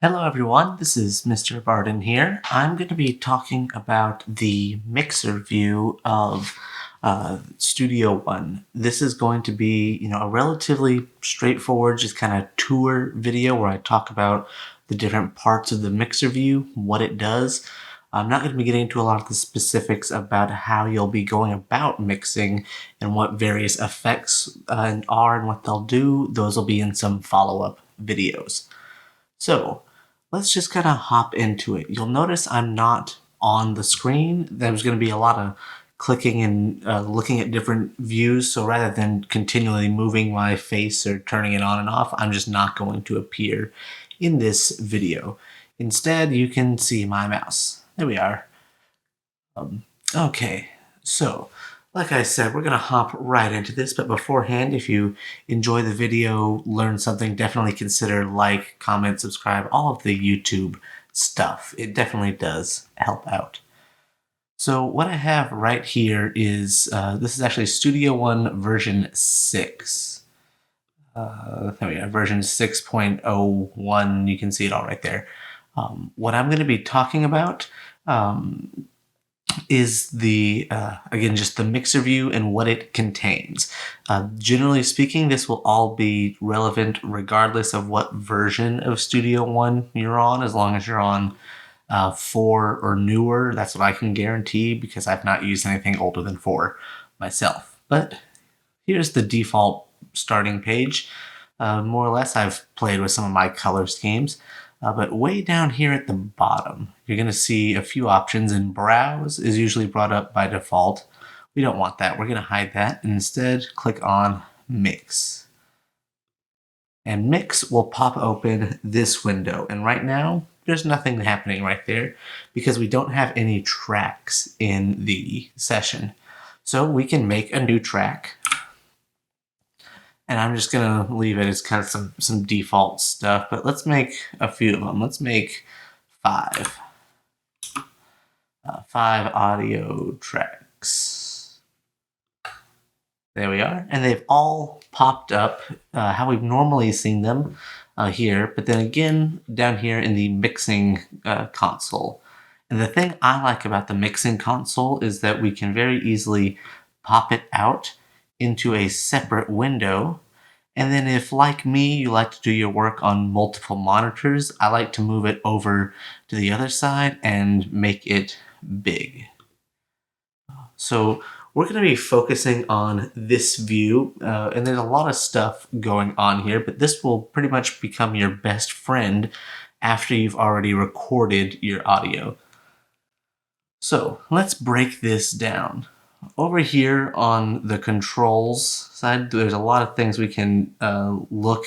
Hello everyone, this is Mr. Barden here. I'm going to be talking about the mixer view of Studio One. This is going to be, a relatively straightforward, just kind of tour video where I talk about the different parts of the mixer view, what it does. I'm not going to be getting into a lot of the specifics about how you'll be going about mixing and what various effects are and what they'll do. Those will be in some follow-up videos. So let's just kind of hop into it. You'll notice I'm not on the screen. There's going to be a lot of clicking and looking at different views. So rather than continually moving my face or turning it on and off, I'm just not going to appear in this video. Instead, you can see my mouse. There we are. Okay, so like I said, we're going to hop right into this, but beforehand, if you enjoy the video, learn something, definitely consider like, comment, subscribe, all of the YouTube stuff. It definitely does help out. So what I have right here is, this is actually Studio One version 6. There we go, version 6.01, you can see it all right there. What I'm going to be talking about is the again, just the mixer view and what it contains. Generally speaking, this will all be relevant regardless of what version of Studio One you're on, as long as you're on 4 or newer. That's what I can guarantee because I've not used anything older than 4 myself. But here's the default starting page. More or less, I've played with some of my color schemes. But way down here at the bottom, you're going to see a few options, and browse is usually brought up by default. We don't want that. We're going to hide that and instead click on mix. And mix will pop open this window. And right now, there's nothing happening right there because we don't have any tracks in the session. So we can make a new track. And I'm just going to leave it as kind of some default stuff, but let's make a few of them. Let's make 5. 5 audio tracks. There we are. And they've all popped up how we've normally seen them here, but then again down here in the mixing console. And the thing I like about the mixing console is that we can very easily pop it out into a separate window. And then if, like me, you like to do your work on multiple monitors, I like to move it over to the other side and make it big. So we're going to be focusing on this view, and there's a lot of stuff going on here, but this will pretty much become your best friend after you've already recorded your audio. So let's break this down. Over here on the controls side, there's a lot of things we can look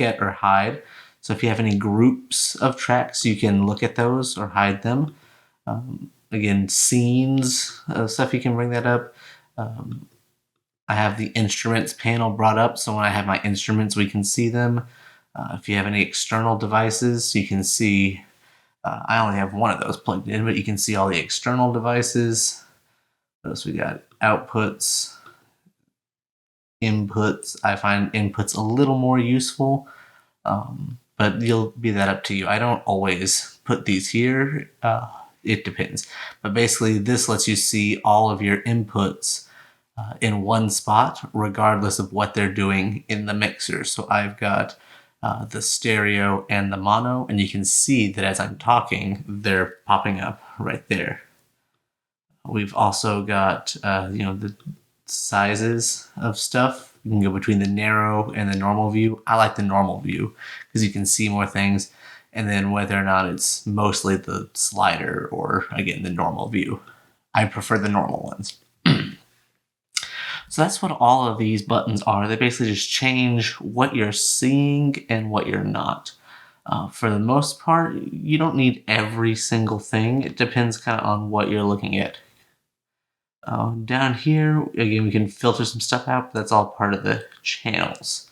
at or hide. So if you have any groups of tracks, you can look at those or hide them. Again, scenes, stuff, you can bring that up. I have the instruments panel brought up, so when I have my instruments, we can see them. If you have any external devices, you can see, I only have one of those plugged in, but you can see all the external devices. What else we got? Outputs, inputs. I find inputs a little more useful, but you'll be that up to you. I don't always put these here. It depends. But basically, this lets you see all of your inputs in one spot, regardless of what they're doing in the mixer. So I've got the stereo and the mono, and you can see that as I'm talking, they're popping up right there. We've also got, the sizes of stuff. You can go between the narrow and the normal view. I like the normal view because you can see more things. And then whether or not it's mostly the slider or, again, the normal view. I prefer the normal ones. So that's what all of these buttons are. They basically just change what you're seeing and what you're not. For the most part, you don't need every single thing. It depends kind of on what you're looking at. Down here, again, we can filter some stuff out, but that's all part of the channels.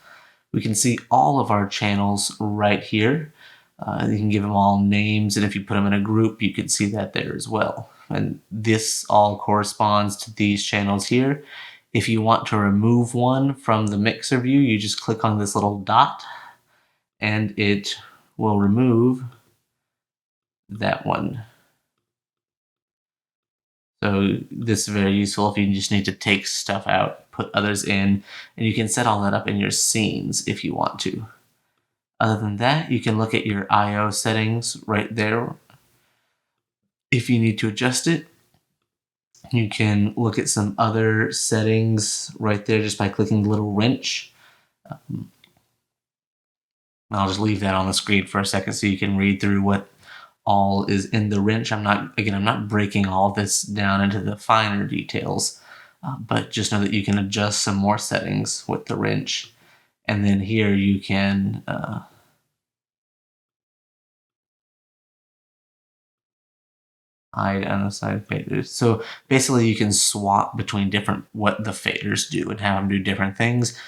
We can see all of our channels right here. You can give them all names, and if you put them in a group, you can see that there as well. And this all corresponds to these channels here. If you want to remove one from the mixer view, you just click on this little dot, and it we'll remove that one. So this is very useful if you just need to take stuff out, put others in, and you can set all that up in your scenes if you want to. Other than that, you can look at your I/O settings right there. If you need to adjust it, you can look at some other settings right there just by clicking the little wrench. I'll just leave that on the screen for a second so you can read through what all is in the wrench. I'm not breaking all this down into the finer details, but just know that you can adjust some more settings with the wrench. And then here you can hide unassigned faders. So basically you can swap between what the faders do and have them do different things.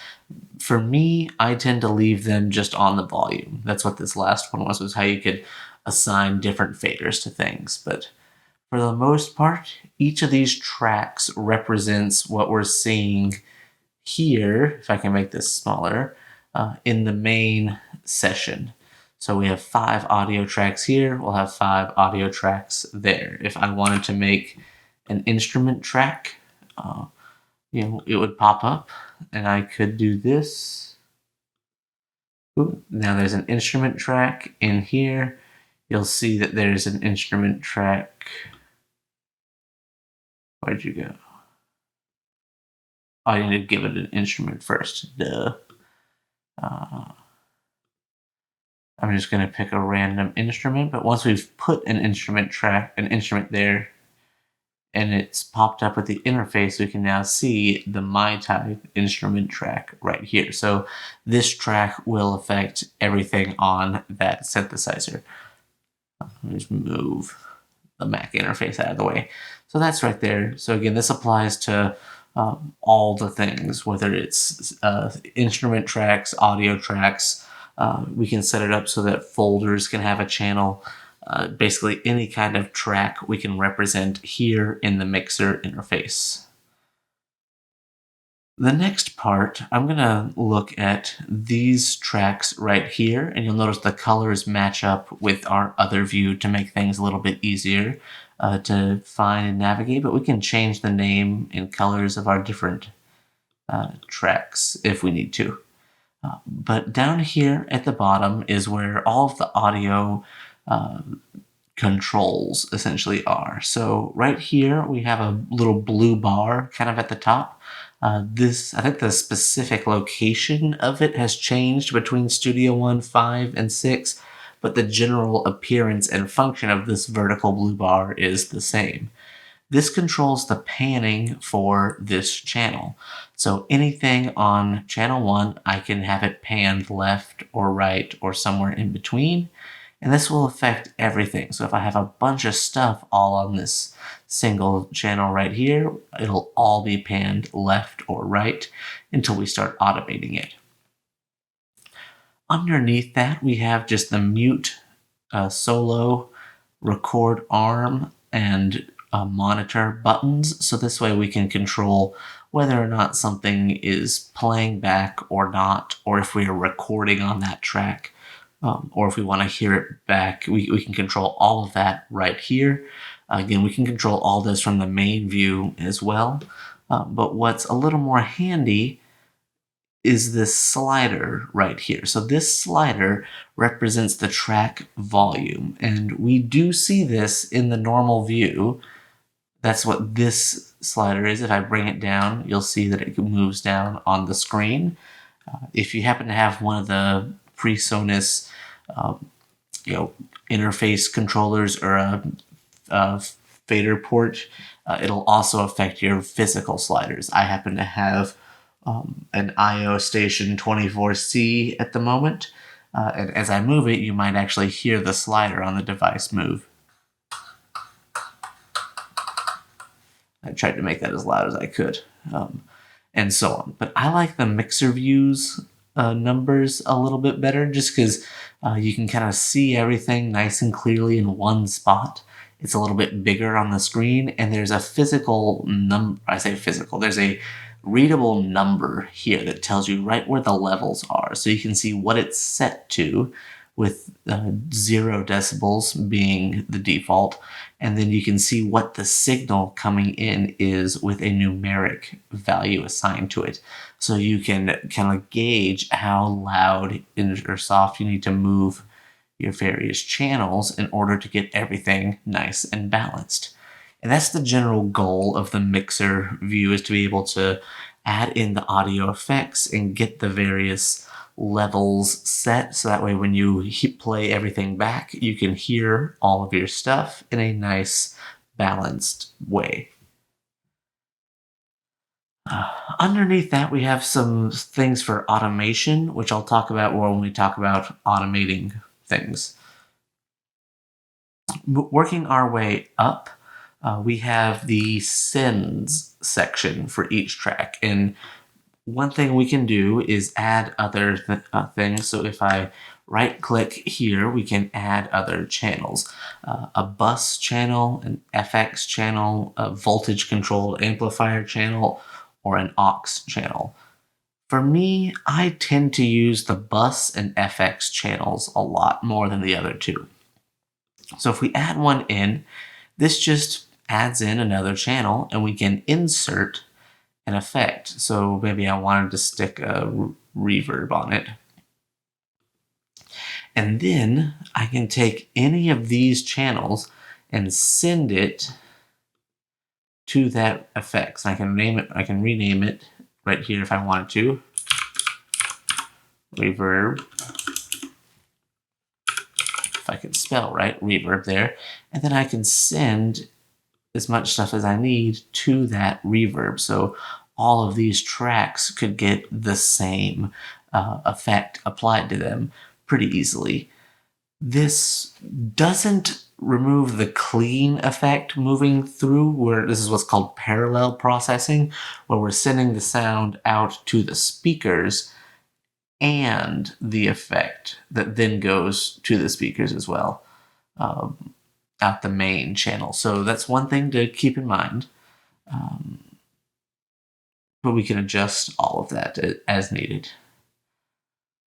For me, I tend to leave them just on the volume. That's what this last one was how you could assign different faders to things. But for the most part, each of these tracks represents what we're seeing here, if I can make this smaller, in the main session. So we have 5 audio tracks here, we'll have 5 audio tracks there. If I wanted to make an instrument track, it would pop up and I could do this. Ooh, now there's an instrument track in here. You'll see that there's an instrument track. Where'd you go? Oh, I need to give it an instrument first. Duh. I'm just going to pick a random instrument, but once we've put an instrument there, and it's popped up with the interface, we can now see the My Type instrument track right here. So this track will affect everything on that synthesizer. Let me just move the Mac interface out of the way. So that's right there. So again, this applies to all the things, whether it's instrument tracks, audio tracks. We can set it up so that folders can have a channel. Basically any kind of track we can represent here in the mixer interface. The next part, I'm going to look at these tracks right here, and you'll notice the colors match up with our other view to make things a little bit easier to find and navigate, but we can change the name and colors of our different tracks if we need to. But down here at the bottom is where all of the audio controls essentially are. So right here we have a little blue bar kind of at the top. I think the specific location of it has changed between Studio One 5 and 6, but the general appearance and function of this vertical blue bar is the same. This controls the panning for this channel. So anything on channel 1, I can have it panned left or right or somewhere in between. And this will affect everything. So if I have a bunch of stuff all on this single channel right here, it'll all be panned left or right until we start automating it. Underneath that, we have just the mute, solo, record arm, and monitor buttons. So this way we can control whether or not something is playing back or not, or if we are recording on that track. Or if we want to hear it back, we can control all of that right here. Again, we can control all this from the main view as well. But what's a little more handy is this slider right here. So this slider represents the track volume, and we do see this in the normal view. That's what this slider is. If I bring it down, you'll see that it moves down on the screen. If you happen to have one of the PreSonus interface controllers or a fader port, it'll also affect your physical sliders. I happen to have an I/O Station 24C at the moment, and as I move it, you might actually hear the slider on the device move. I tried to make that as loud as I could, and so on. But I like the mixer views numbers a little bit better, just because you can kind of see everything nice and clearly in one spot. It's a little bit bigger on the screen, and there's a physical number. I say physical. There's a readable number here that tells you right where the levels are, so you can see what it's set to with 0 decibels being the default. And then you can see what the signal coming in is with a numeric value assigned to it. So you can kind of gauge how loud or soft you need to move your various channels in order to get everything nice and balanced. And that's the general goal of the mixer view, is to be able to add in the audio effects and get the various levels set, so that way when you play everything back, you can hear all of your stuff in a nice, balanced way. Underneath that, we have some things for automation, which I'll talk about when we talk about automating things. Working our way up, we have the sends section for each track. And one thing we can do is add other things. So if I right click here, we can add other channels. A bus channel, an FX channel, a voltage controlled amplifier channel, or an aux channel. For me, I tend to use the bus and FX channels a lot more than the other two. So if we add one in, this just adds in another channel, and we can insert an effect. So maybe I wanted to stick a reverb on it. And then I can take any of these channels and send it to that effects. I can name it, I can rename it right here if I wanted to. Reverb. If I can spell right, reverb there. And then I can send as much stuff as I need to that reverb. So all of these tracks could get the same effect applied to them pretty easily. This doesn't remove the clean effect moving through, where this is what's called parallel processing, where we're sending the sound out to the speakers and the effect that then goes to the speakers as well, out the main channel. So that's one thing to keep in mind. But we can adjust all of that as needed.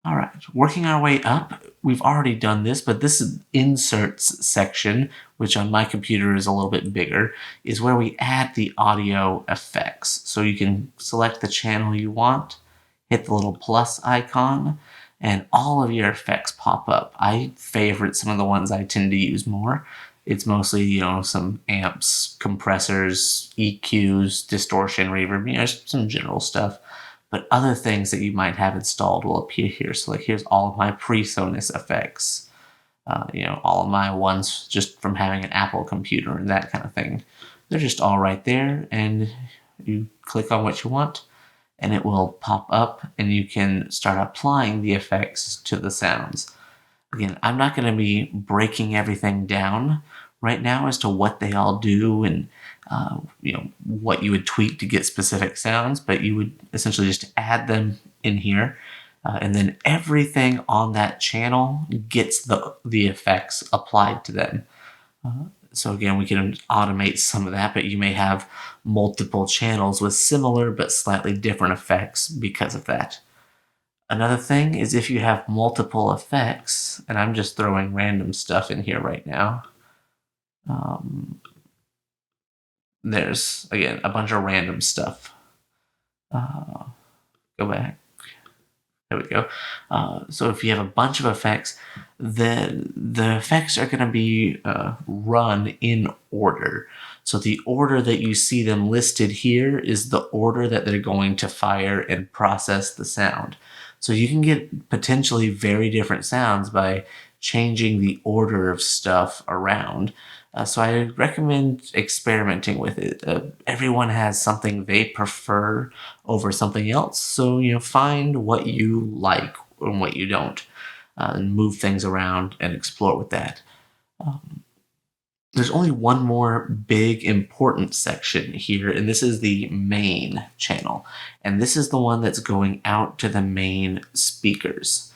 All right, working our way up, we've already done this, but this inserts section, which on my computer is a little bit bigger, is where we add the audio effects. So you can select the channel you want, hit the little plus icon, and all of your effects pop up. I favorite some of the ones I tend to use more. It's mostly, some amps, compressors, EQs, distortion, reverb, some general stuff. But other things that you might have installed will appear here. So like here's all of my PreSonus effects. All of my ones just from having an Apple computer and that kind of thing. They're just all right there, and you click on what you want and it will pop up and you can start applying the effects to the sounds. Again, I'm not going to be breaking everything down right now as to what they all do and what you would tweak to get specific sounds, but you would essentially just add them in here, and then everything on that channel gets the effects applied to them. So again, we can automate some of that, but you may have multiple channels with similar but slightly different effects because of that. Another thing is if you have multiple effects, and I'm just throwing random stuff in here right now. There's, again, a bunch of random stuff. Go back. There we go. So if you have a bunch of effects, the effects are going to be run in order. So the order that you see them listed here is the order that they're going to fire and process the sound. So you can get potentially very different sounds by changing the order of stuff around. So I recommend experimenting with it. Everyone has something they prefer over something else. So, find what you like and what you don't, and move things around and explore with that. There's only one more big important section here, and this is the main channel. And this is the one that's going out to the main speakers.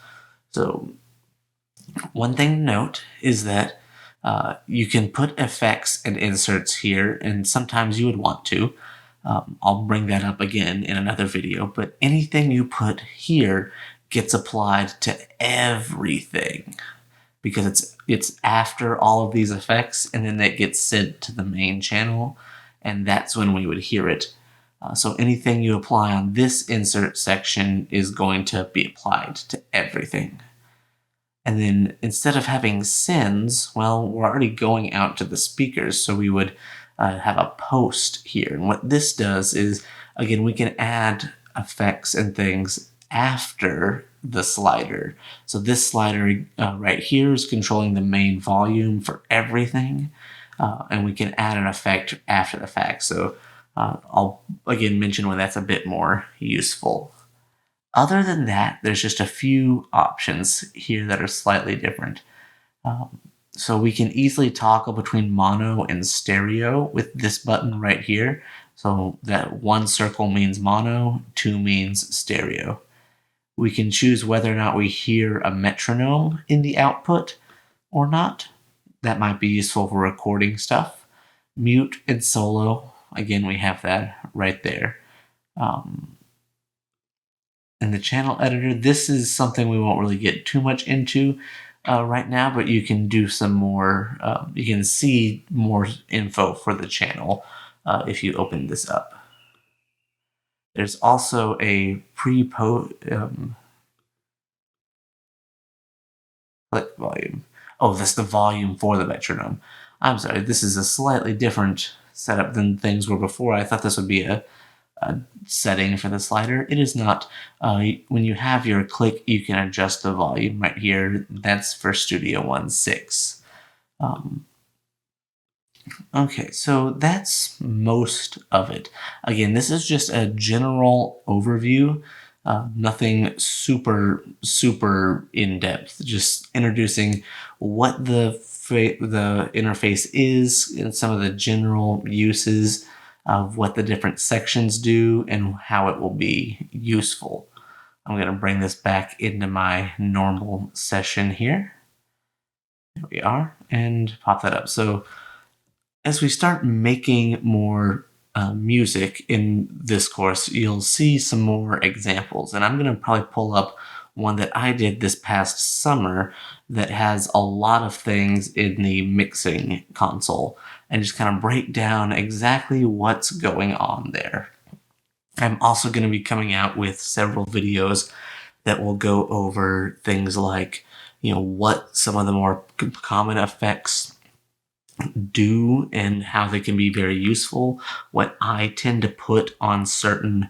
So one thing to note is that you can put effects and inserts here, and sometimes you would want to. I'll bring that up again in another video, but anything you put here gets applied to everything because it's after all of these effects, and then that gets sent to the main channel, and that's when we would hear it. So anything you apply on this insert section is going to be applied to everything. And then instead of having sends, well, we're already going out to the speakers, so we would have a post here. And what this does is, again, we can add effects and things after the slider. So this slider right here is controlling the main volume for everything, and we can add an effect after the fact. So I'll again mention when that's a bit more useful. Other than that, there's just a few options here that are slightly different. So we can easily toggle between mono and stereo with this button right here. So that 1 circle means mono, 2 means stereo. We can choose whether or not we hear a metronome in the output or not. That might be useful for recording stuff. Mute and solo, again, we have that right there. In the channel editor, this is something we won't really get too much into right now, but you can do some more, you can see more info for the channel if you open this up. There's also a click volume. Oh, that's the volume for the metronome. I'm sorry, this is a slightly different setup than things were before. I thought this would be a setting for the slider. It is not. When you have your click, you can adjust the volume right here. That's for Studio One 6. Okay, so that's most of it. Again, this is just a general overview, nothing super in-depth, just introducing what the interface is and some of the general uses of what the different sections do and how it will be useful. I'm going to bring this back into my normal session here. There we are, and pop that up. So as we start making more music in this course, you'll see some more examples. And I'm going to probably pull up one that I did this past summer that has a lot of things in the mixing console and just kind of break down exactly what's going on there. I'm also going to be coming out with several videos that will go over things like, what some of the more common effects do and how they can be very useful, what I tend to put on certain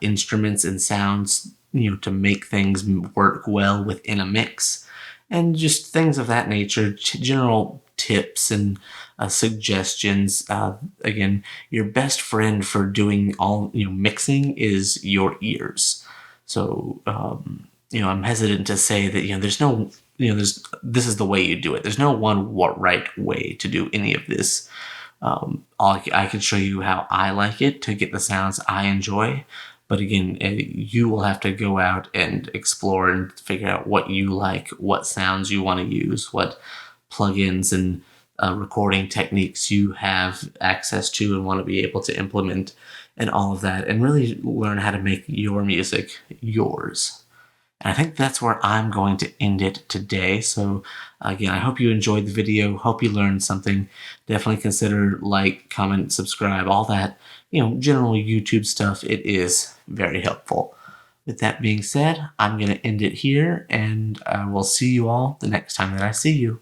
instruments and sounds, to make things work well within a mix, and just things of that nature, general tips and suggestions. Again, your best friend for doing all, mixing is your ears. So, I'm hesitant to say that, there's no, this is the way you do it. There's no one right way to do any of this. I can show you how I like it to get the sounds I enjoy. But again, you will have to go out and explore and figure out what you like, what sounds you want to use, what plugins and recording techniques you have access to and want to be able to implement and all of that, and really learn how to make your music yours. And I think that's where I'm going to end it today. So again, I hope you enjoyed the video. Hope you learned something. Definitely consider like, comment, subscribe, all that, general YouTube stuff. It is very helpful. With that being said, I'm going to end it here, and I will see you all the next time that I see you.